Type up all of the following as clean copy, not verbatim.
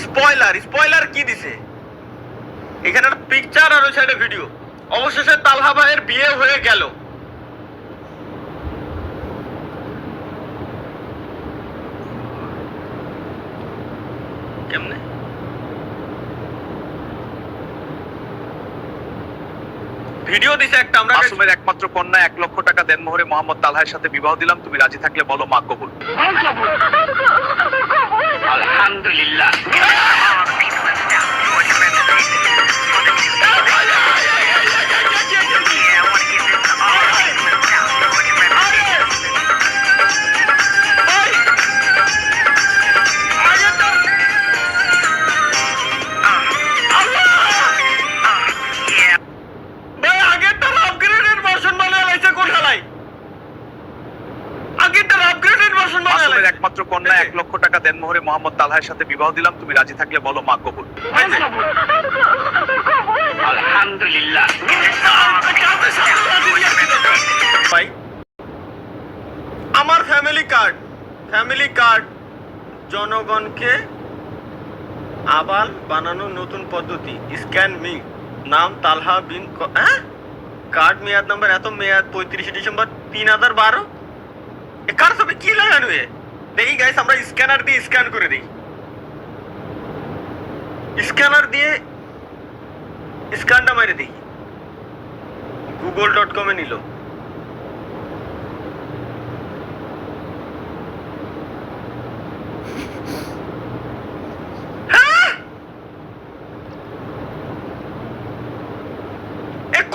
Spoiler spoiler কি দিছে? এখানে একটা পিকচার আর ওই সাইডে ভিডিও। অবশেষে তালহা ভাইয়ের বিয়ে হয়ে গেল। কেমনে? ভিডিও দিছে একটা। আমরা মাসুমের একমাত্র কন্যা 1 লক্ষ টাকা দেনমোহরে মোহাম্মদ তালহার সাথে বিবাহ দিলাম, তুমি রাজি থাকলে বলো মা কবুল। আলহামদুলিল্লাহ। ভাই আগেরটার আপগ্রেডেড ভার্সন বানায় লাইছে কোঠালাই। আগেরটার আপগ্রেডেড ভার্সন বানায় মাসুমের লাইছে। একমাত্র কন্যা 1 লক্ষ টাকা দেনমোহরে মোহাম্মদ তালহার সাথে বিবাহ দিলাম, তুমি রাজি থাকলে বলো মা কবুল। আলহামদুলিল্লাহ। ভাই আমার ফ্যামিলি কার্ড জনগণকে আবাল বানানোর নতুন পদ্ধতি। স্ক্যান মি, নাম তালহা বিন কার্ড মেয়াদ নাম্বার এত, মেয়াদ 35 ডিসেম্বর 2012। কার ছবি কি লাগানো? দেখি গাইস, আমরা স্ক্যানার দিয়ে স্ক্যান করে দিই। স্ক্যানার দিয়ে স্ক্যানটা মেরে দিই। google.com এ নিল।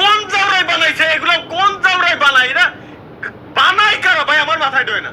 কোন জাউরাই বানাইছে এগুলো? কোন জাউরাই বানাই? না বানাই কারা ভাই? আমার মাথায় ঢোকে না।